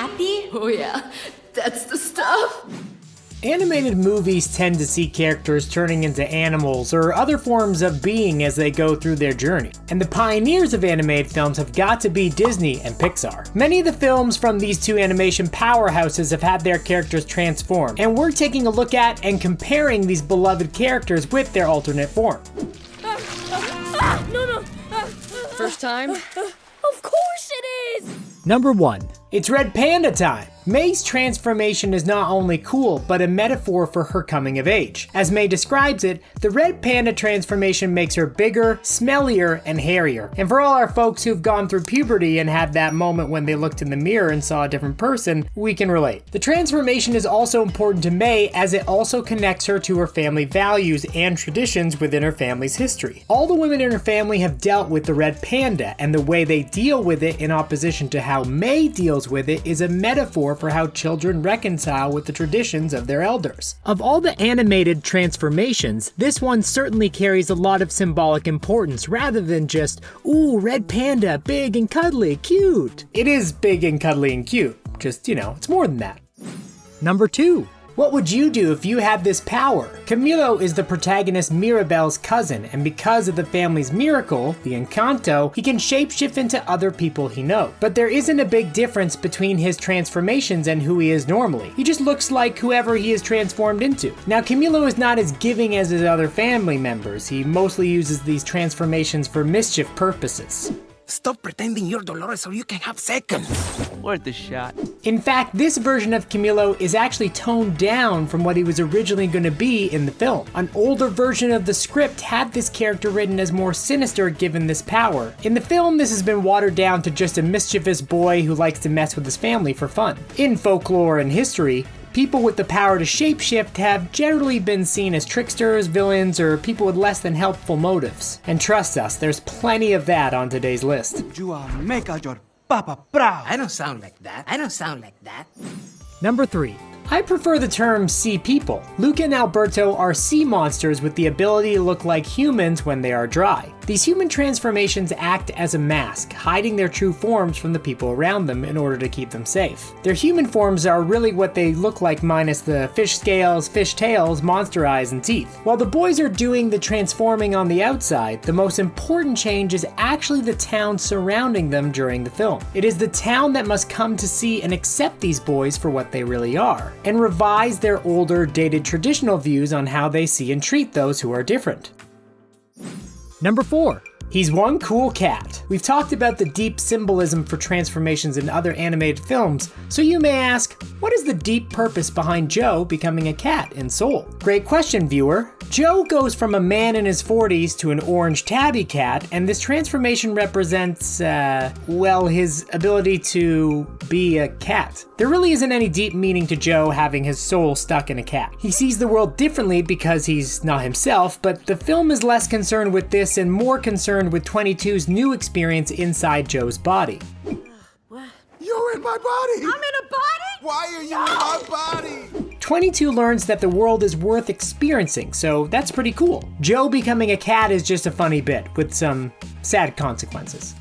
happy? Oh yeah, that's the stuff. Animated movies tend to see characters turning into animals or other forms of being as they go through their journey. And the pioneers of animated films have got to be Disney and Pixar. Many of the films from these two animation powerhouses have had their characters transformed, and we're taking a look at and comparing these beloved characters with their alternate form. No. First time? Of course it is! Number 1. It's Red Panda time! May's transformation is not only cool, but a metaphor for her coming of age. As May describes it, the red panda transformation makes her bigger, smellier, and hairier. And for all our folks who've gone through puberty and had that moment when they looked in the mirror and saw a different person, we can relate. The transformation is also important to May as it also connects her to her family values and traditions within her family's history. All the women in her family have dealt with the red panda, and the way they deal with it in opposition to how May deals with it is a metaphor for how children reconcile with the traditions of their elders. Of all the animated transformations, this one certainly carries a lot of symbolic importance rather than just, ooh, red panda, big and cuddly, cute. It is big and cuddly and cute, just, it's more than that. Number 2. What would you do if you had this power? Camilo is the protagonist Mirabel's cousin, and because of the family's miracle, the Encanto, he can shapeshift into other people he knows. But there isn't a big difference between his transformations and who he is normally. He just looks like whoever he is transformed into. Now, Camilo is not as giving as his other family members. He mostly uses these transformations for mischief purposes. Stop pretending you're Dolores so you can have seconds. Worth a shot. In fact, this version of Camilo is actually toned down from what he was originally going to be in the film. An older version of the script had this character written as more sinister given this power. In the film, this has been watered down to just a mischievous boy who likes to mess with his family for fun. In folklore and history, people with the power to shapeshift have generally been seen as tricksters, villains, or people with less than helpful motives. And trust us, there's plenty of that on today's list. You are make your papa proud. I don't sound like that. Number 3. I prefer the term sea people. Luca and Alberto are sea monsters with the ability to look like humans when they are dry. These human transformations act as a mask, hiding their true forms from the people around them in order to keep them safe. Their human forms are really what they look like minus the fish scales, fish tails, monster eyes, and teeth. While the boys are doing the transforming on the outside, the most important change is actually the town surrounding them during the film. It is the town that must come to see and accept these boys for what they really are, and revise their older, dated traditional views on how they see and treat those who are different. Number 4. He's one cool cat. We've talked about the deep symbolism for transformations in other animated films, so you may ask, what is the deep purpose behind Joe becoming a cat in Soul? Great question, viewer. Joe goes from a man in his 40s to an orange tabby cat, and this transformation represents, his ability to be a cat. There really isn't any deep meaning to Joe having his soul stuck in a cat. He sees the world differently because he's not himself, but the film is less concerned with this and more concerned with 22's new experience inside Joe's body. You're in my body! I'm in a body? Why are you in my body? 22 learns that the world is worth experiencing, so that's pretty cool. Joe becoming a cat is just a funny bit, with some sad consequences.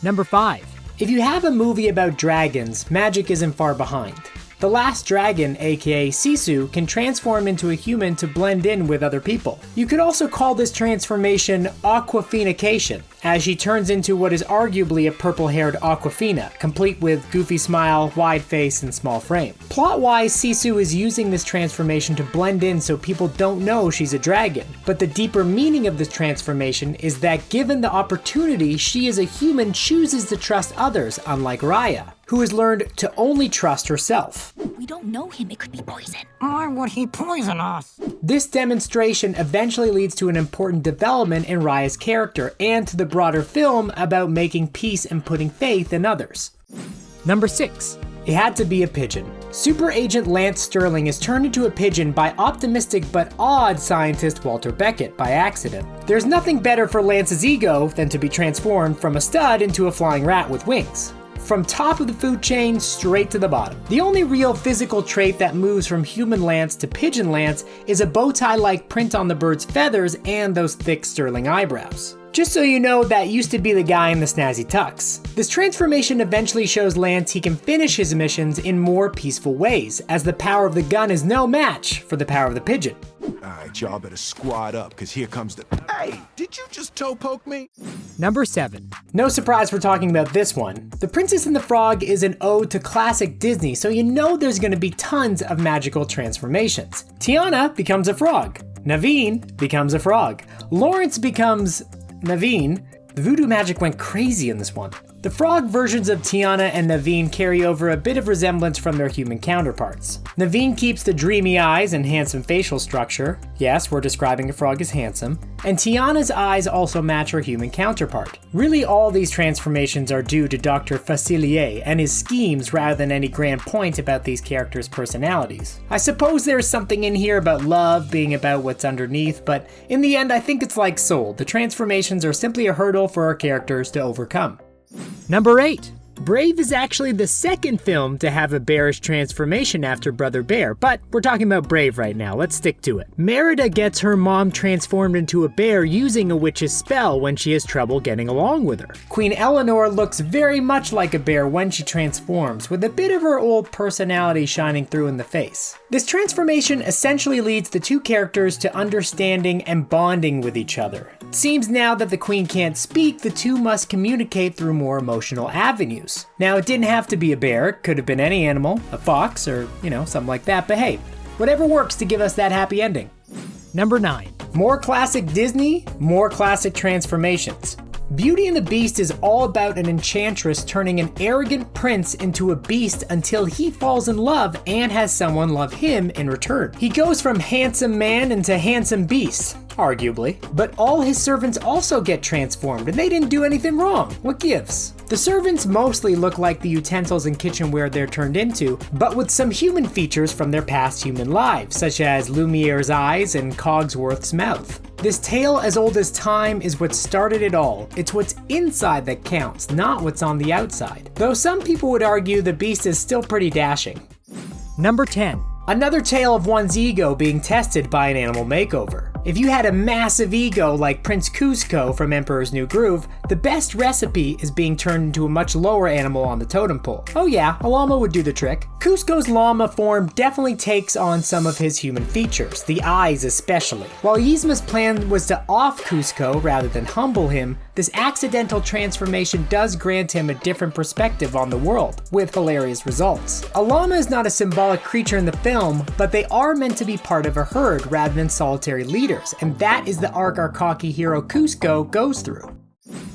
Number 5. If you have a movie about dragons, magic isn't far behind. The last dragon, aka Sisu, can transform into a human to blend in with other people. You could also call this transformation aquafinication, as she turns into what is arguably a purple-haired Aquafina, complete with goofy smile, wide face, and small frame. Plot-wise, Sisu is using this transformation to blend in so people don't know she's a dragon, but the deeper meaning of this transformation is that given the opportunity, she as a human chooses to trust others, unlike Raya, who has learned to only trust herself. We don't know him. It could be poison. Why would he poison us? This demonstration eventually leads to an important development in Raya's character and to the broader film about making peace and putting faith in others. Number 6. It had to be a pigeon. Super Agent Lance Sterling is turned into a pigeon by optimistic but odd scientist Walter Beckett by accident. There's nothing better for Lance's ego than to be transformed from a stud into a flying rat with wings. From top of the food chain straight to the bottom. The only real physical trait that moves from human Lance to pigeon Lance is a bow tie-like print on the bird's feathers and those thick Sterling eyebrows. Just so you know, that used to be the guy in the snazzy tux. This transformation eventually shows Lance he can finish his missions in more peaceful ways, as the power of the gun is no match for the power of the pigeon. Alright, y'all better squad up, cause here comes the... Hey, did you just toe poke me? Number 7. No surprise we're talking about this one. The Princess and the Frog is an ode to classic Disney, so you know there's gonna be tons of magical transformations. Tiana becomes a frog. Naveen becomes a frog. Lawrence becomes Naveen. The voodoo magic went crazy in this one. The frog versions of Tiana and Naveen carry over a bit of resemblance from their human counterparts. Naveen keeps the dreamy eyes and handsome facial structure. Yes, we're describing a frog as handsome. And Tiana's eyes also match her human counterpart. Really, all these transformations are due to Dr. Facilier and his schemes rather than any grand point about these characters' personalities. I suppose there's something in here about love being about what's underneath, but in the end I think it's like Soul. The transformations are simply a hurdle for our characters to overcome. Number 8. Brave is actually the second film to have a bearish transformation after Brother Bear, but we're talking about Brave right now, let's stick to it. Merida gets her mom transformed into a bear using a witch's spell when she has trouble getting along with her. Queen Eleanor looks very much like a bear when she transforms, with a bit of her old personality shining through in the face. This transformation essentially leads the two characters to understanding and bonding with each other. It seems now that the queen can't speak, the two must communicate through more emotional avenues. Now, it didn't have to be a bear, it could have been any animal, a fox, or, something like that, but hey, whatever works to give us that happy ending. Number 9. More classic Disney, more classic transformations. Beauty and the Beast is all about an enchantress turning an arrogant prince into a beast until he falls in love and has someone love him in return. He goes from handsome man into handsome beast, arguably, but all his servants also get transformed and they didn't do anything wrong. What gives? The servants mostly look like the utensils and kitchenware they're turned into, but with some human features from their past human lives, such as Lumiere's eyes and Cogsworth's mouth. This tale as old as time is what started it all. It's what's inside that counts, not what's on the outside. Though some people would argue the Beast is still pretty dashing. Number 10. Another tale of one's ego being tested by an animal makeover. If you had a massive ego like Prince Kuzco from Emperor's New Groove, the best recipe is being turned into a much lower animal on the totem pole. Oh yeah, a llama would do the trick. Kuzco's llama form definitely takes on some of his human features, the eyes especially. While Yzma's plan was to off Kuzco rather than humble him, this accidental transformation does grant him a different perspective on the world, with hilarious results. A llama is not a symbolic creature in the film, but they are meant to be part of a herd rather than solitary leaders, and that is the arc our cocky hero Kuzco goes through.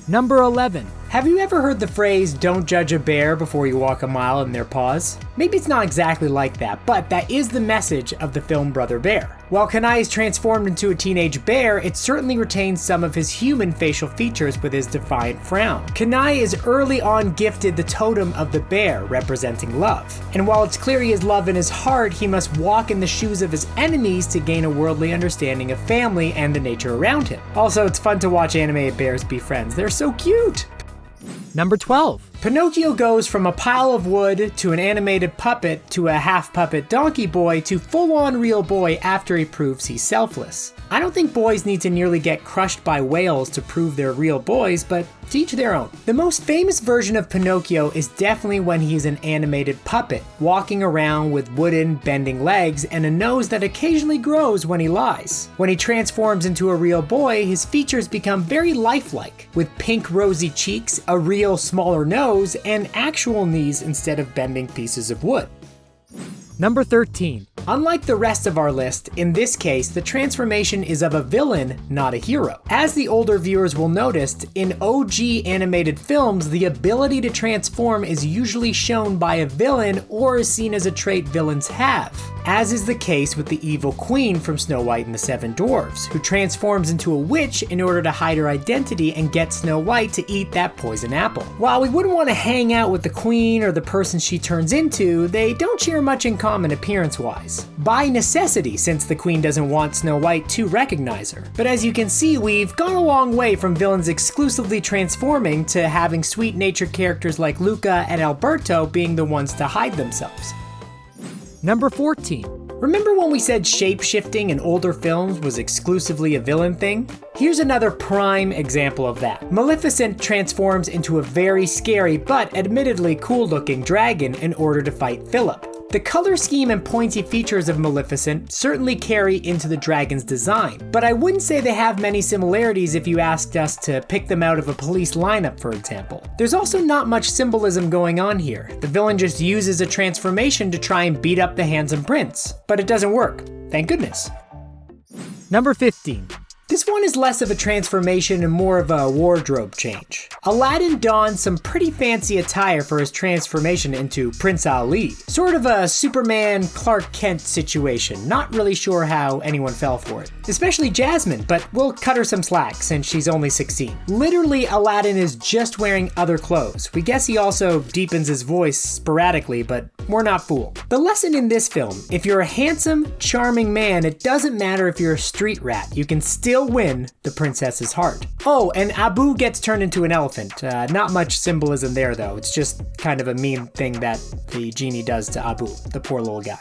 Number 11. Have you ever heard the phrase, "Don't judge a bear before you walk a mile in their paws"? Maybe it's not exactly like that, but that is the message of the film Brother Bear. While Kenai is transformed into a teenage bear, it certainly retains some of his human facial features with his defiant frown. Kenai is early on gifted the totem of the bear, representing love. And while it's clear he has love in his heart, he must walk in the shoes of his enemies to gain a worldly understanding of family and the nature around him. Also, it's fun to watch animated bears be friends. They're so cute! Number 12. Pinocchio goes from a pile of wood to an animated puppet to a half-puppet donkey boy to full-on real boy after he proves he's selfless. I don't think boys need to nearly get crushed by whales to prove they're real boys, but to each their own. The most famous version of Pinocchio is definitely when he's an animated puppet, walking around with wooden, bending legs and a nose that occasionally grows when he lies. When he transforms into a real boy, his features become very lifelike, with pink rosy cheeks, a real smaller nose, and actual knees instead of bending pieces of wood. Number 13. Unlike the rest of our list, in this case, the transformation is of a villain, not a hero. As the older viewers will notice, in OG animated films, the ability to transform is usually shown by a villain or is seen as a trait villains have, as is the case with the evil queen from Snow White and the Seven Dwarfs, who transforms into a witch in order to hide her identity and get Snow White to eat that poison apple. While we wouldn't want to hang out with the queen or the person she turns into, they don't share much in common appearance-wise. By necessity, since the queen doesn't want Snow White to recognize her. But as you can see, we've gone a long way from villains exclusively transforming to having sweet-natured characters like Luca and Alberto being the ones to hide themselves. Number 14. Remember when we said shape-shifting in older films was exclusively a villain thing? Here's another prime example of that. Maleficent transforms into a very scary but admittedly cool-looking dragon in order to fight Philip. The color scheme and pointy features of Maleficent certainly carry into the dragon's design, but I wouldn't say they have many similarities if you asked us to pick them out of a police lineup, for example. There's also not much symbolism going on here. The villain just uses a transformation to try and beat up the handsome prince, but it doesn't work. Thank goodness. Number 15. This one is less of a transformation and more of a wardrobe change. Aladdin donned some pretty fancy attire for his transformation into Prince Ali. Sort of a Superman Clark Kent situation. Not really sure how anyone fell for it. Especially Jasmine, but we'll cut her some slack since she's only 16. Literally, Aladdin is just wearing other clothes. We guess he also deepens his voice sporadically, but we're not fooled. The lesson in this film, if you're a handsome, charming man, it doesn't matter if you're a street rat. You can still win the princess's heart. Oh, and Abu gets turned into an elephant. Not much symbolism there though. It's just kind of a mean thing that the genie does to Abu, the poor little guy.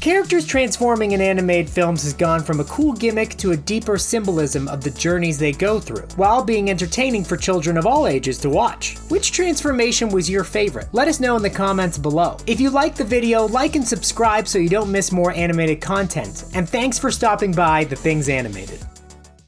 Characters transforming in animated films has gone from a cool gimmick to a deeper symbolism of the journeys they go through, while being entertaining for children of all ages to watch. Which transformation was your favorite? Let us know in the comments below. If you liked the video, like and subscribe so you don't miss more animated content. And thanks for stopping by The Things Animated.